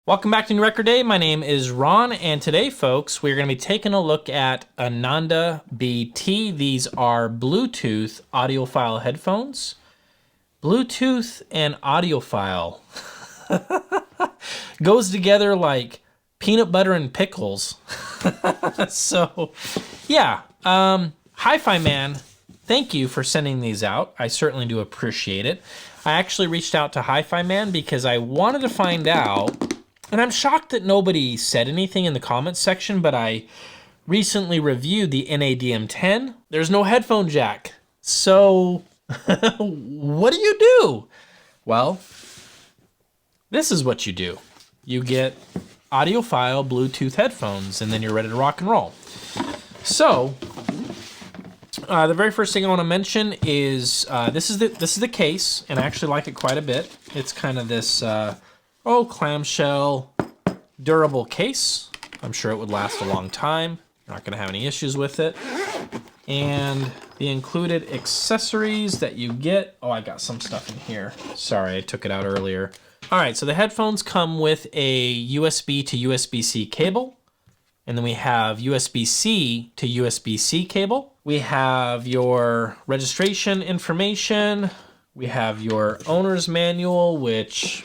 Welcome back to New Record Day. My name is Ron, and today, folks, we're going to be taking a look at Ananda BT. These are Bluetooth audiophile headphones. Bluetooth and audiophile goes together like peanut butter and pickles. So, yeah, Hi-Fi Man, thank you for sending these out. I certainly do appreciate it. I actually reached out to Hi-Fi Man because I wanted to find out. And I'm shocked that nobody said anything in the comments section, but I recently reviewed the NADM-10. There's no headphone jack. So, what do you do? Well, this is what you do. You get audiophile Bluetooth headphones, and then you're ready to rock and roll. So, the very first thing I want to mention is this is the case, and I actually like it quite a bit. It's kind of this clamshell, durable case. I'm sure it would last a long time. You're not going to have any issues with it. And the included accessories that you get. Oh, I got some stuff in here. Sorry, I took it out earlier. All right, so the headphones come with a USB to USB-C cable. And then we have USB-C to USB-C cable. We have your registration information. We have your owner's manual, which,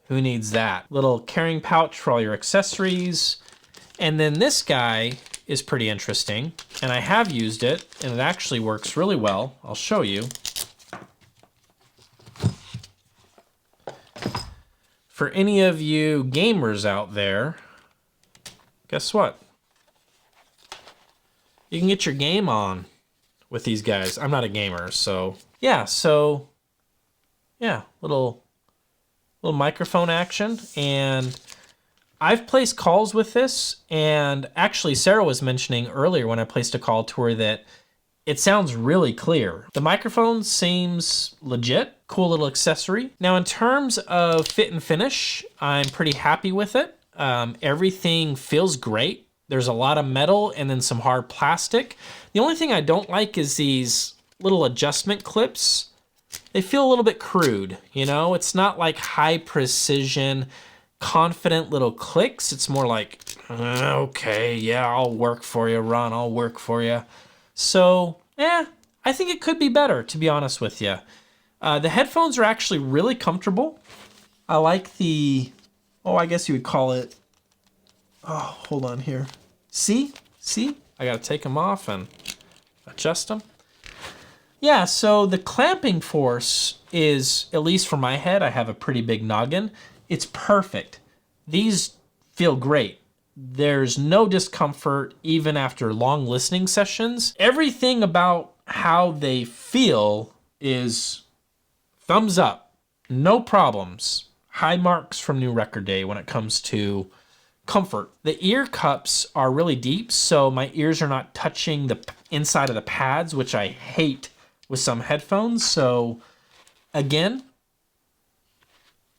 who needs that? Little carrying pouch for all your accessories. And then this guy is pretty interesting, and I have used it, and it actually works really well. I'll show you. For any of you gamers out there, guess what? You can get your game on with these guys. I'm not a gamer, so yeah, little microphone action, and I've placed calls with this, and actually Sarah was mentioning earlier when I placed a call to her that it sounds really clear. The microphone seems legit, cool little accessory. Now in terms of fit and finish, I'm pretty happy with it. Everything feels great. There's a lot of metal and then some hard plastic. The only thing I don't like is these little adjustment clips. They feel a little bit crude, you know? It's not like high precision, confident little clicks. It's more like, okay, yeah, I'll work for you, Ron, I'll work for you. So, I think it could be better, to be honest with you. The headphones are actually really comfortable. I like the, I guess you would call it, hold on here. See? I gotta take them off and adjust them. Yeah, so the clamping force is, at least for my head, I have a pretty big noggin. It's perfect. These feel great. There's no discomfort even after long listening sessions. Everything about how they feel is thumbs up. No problems. High marks from New Record Day when it comes to comfort. The ear cups are really deep, so my ears are not touching the inside of the pads, which I hate with some headphones. So again,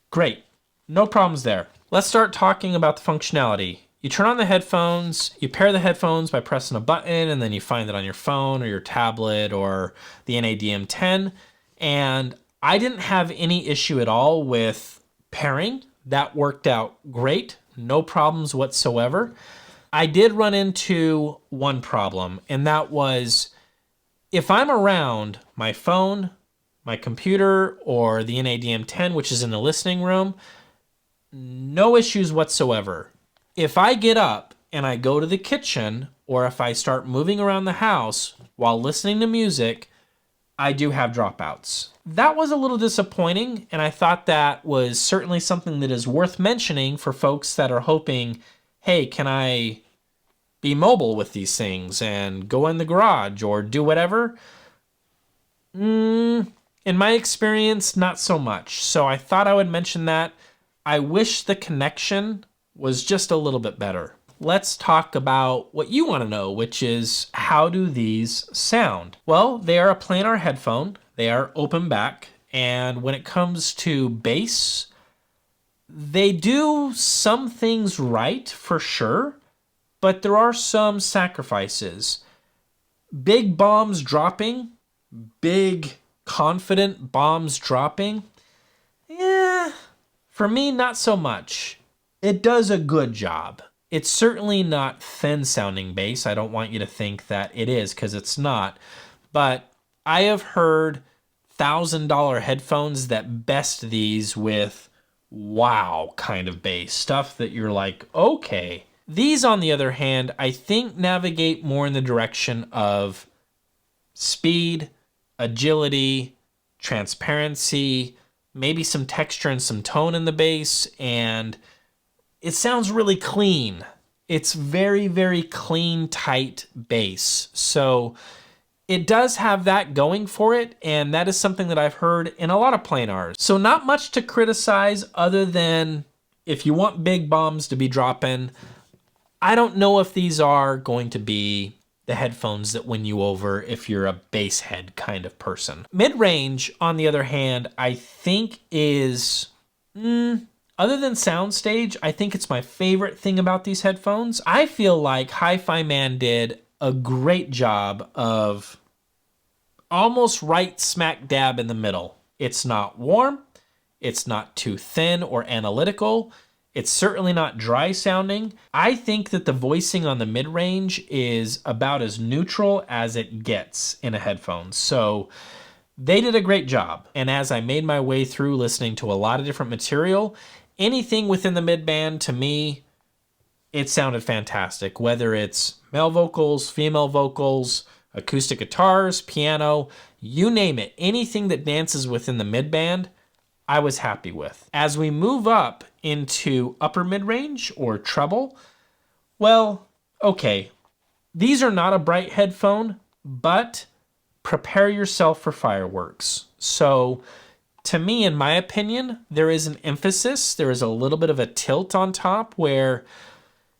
great. No problems there. Let's start talking about the functionality. You turn on the headphones, you pair the headphones by pressing a button, and then you find it on your phone or your tablet or the NADM-10. And I didn't have any issue at all with pairing. That worked out great. No problems whatsoever. I did run into one problem, and that was if I'm around my phone, my computer, or the NADM-10, which is in the listening room, no issues whatsoever. If I get up and I go to the kitchen, or if I start moving around the house while listening to music, I do have dropouts. That was a little disappointing, and I thought that was certainly something that is worth mentioning for folks that are hoping, hey, can I be mobile with these things and go in the garage or do whatever? In my experience, not so much. So I thought I would mention that. I wish the connection was just a little bit better. Let's talk about what you want to know, which is how do these sound? Well, they are a planar headphone. They are open back. And when it comes to bass, they do some things right for sure, but there are some sacrifices. Big bombs dropping, big confident bombs dropping, for me, not so much. it does a good job. It's certainly not thin sounding bass. I don't want you to think that it is, because it's not. But I have heard $1,000 headphones that best these with wow kind of bass. Stuff that you're like, okay. These, on the other hand, I think navigate more in the direction of speed, agility, transparency, maybe some texture and some tone in the bass, and it sounds really clean. It's very, very clean, tight bass. So it does have that going for it, and that is something that I've heard in a lot of planars. So not much to criticize other than if you want big bombs to be dropping, I don't know if these are going to be the headphones that win you over if you're a bass head kind of person. Mid-range, on the other hand, I think is... other than soundstage, I think it's my favorite thing about these headphones. I feel like Hi-Fi Man did a great job of almost right smack dab in the middle. It's not warm, it's not too thin or analytical, it's certainly not dry sounding. I think that the voicing on the mid-range is about as neutral as it gets in a headphone. So they did a great job. And as I made my way through listening to a lot of different material, anything within the mid-band, to me, it sounded fantastic. Whether it's male vocals, female vocals, acoustic guitars, piano, you name it. Anything that dances within the mid-band, I was happy with. As we move up into upper mid-range or treble, well, okay, these are not a bright headphone, but prepare yourself for fireworks. So to me, in my opinion, there is an emphasis, there is a little bit of a tilt on top where,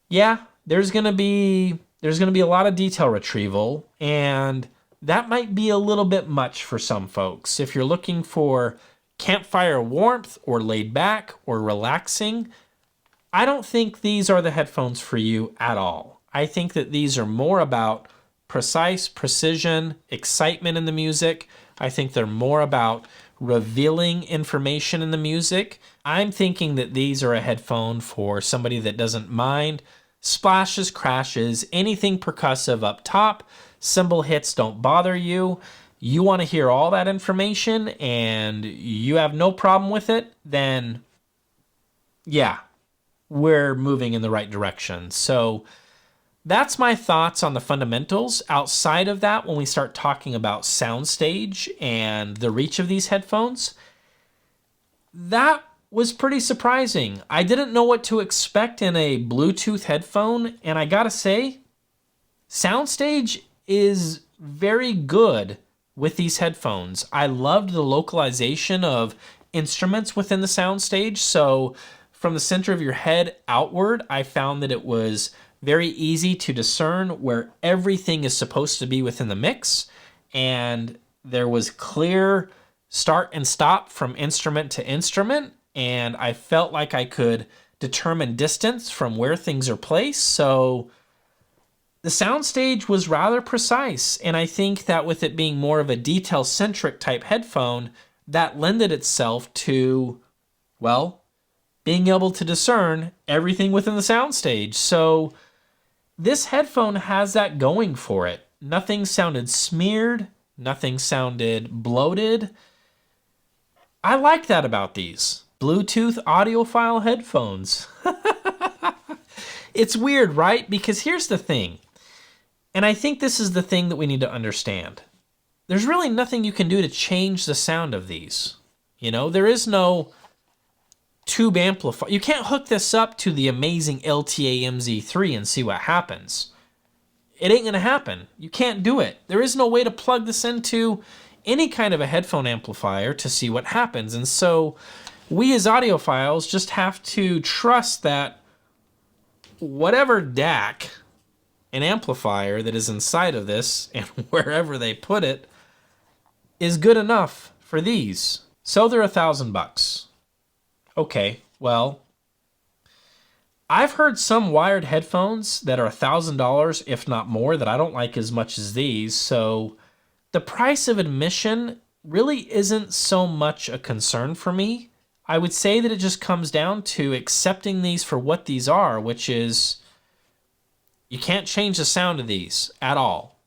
yeah, there's gonna be a lot of detail retrieval, and that might be a little bit much for some folks. If you're looking for campfire warmth or laid back or relaxing, I don't think these are the headphones for you at all. I think that these are more about precise, precision, excitement in the music. I think they're more about revealing information in the music. I'm thinking that these are a headphone for somebody that doesn't mind splashes, crashes, anything percussive up top. Cymbal hits don't bother you. You want to hear all that information and you have no problem with it, then yeah, we're moving in the right direction. So that's my thoughts on the fundamentals. Outside of that, when we start talking about soundstage and the reach of these headphones, that was pretty surprising. I didn't know what to expect in a Bluetooth headphone, and I gotta say, soundstage is very good with these headphones. I loved the localization of instruments within the soundstage. So from the center of your head outward, I found that it was very easy to discern where everything is supposed to be within the mix. And there was clear start and stop from instrument to instrument. And I felt like I could determine distance from where things are placed. So the soundstage was rather precise, and I think that with it being more of a detail-centric type headphone, that lended itself to, well, being able to discern everything within the soundstage. So this headphone has that going for it. Nothing sounded smeared, nothing sounded bloated. I like that about these Bluetooth audiophile headphones. It's weird, right? Because here's the thing. And I think this is the thing that we need to understand. There's really nothing you can do to change the sound of these. You know, there is no tube amplifier. You can't hook this up to the amazing LTA MZ3 and see what happens. It ain't gonna happen. You can't do it. There is no way to plug this into any kind of a headphone amplifier to see what happens. And so we as audiophiles just have to trust that whatever DAC, an amplifier that is inside of this and wherever they put it, is good enough for these. So they're $1,000. Okay, well, I've heard some wired headphones that are $1,000, if not more, that I don't like as much as these. So the price of admission really isn't so much a concern for me. I would say that it just comes down to accepting these for what these are, which is you can't change the sound of these at all.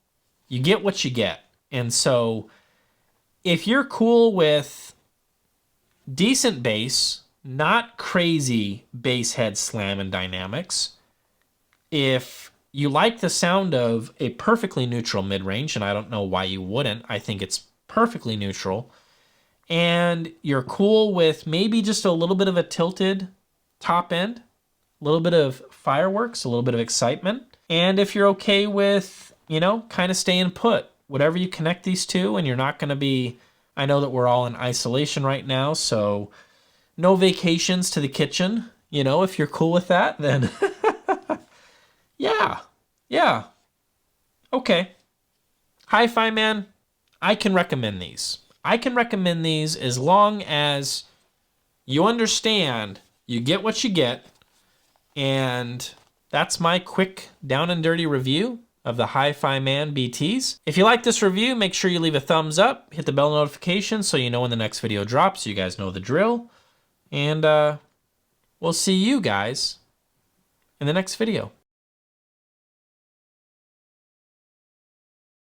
You get what you get. And so if you're cool with decent bass, not crazy bass head slam and dynamics, if you like the sound of a perfectly neutral mid-range, and I don't know why you wouldn't, I think it's perfectly neutral, and you're cool with maybe just a little bit of a tilted top end, a little bit of fireworks, a little bit of excitement, and if you're okay with, kind of staying put, whatever you connect these to, and you're not going to be, I know that we're all in isolation right now, so no vacations to the kitchen, if you're cool with that, then yeah, okay. Hi-Fi Man, I can recommend these. I can recommend these as long as you understand you get what you get, and that's my quick down and dirty review of the Hi-Fi Man BTs. If you like this review, make sure you leave a thumbs up, hit the bell notification so you know when the next video drops. You guys know the drill. And we'll see you guys in the next video.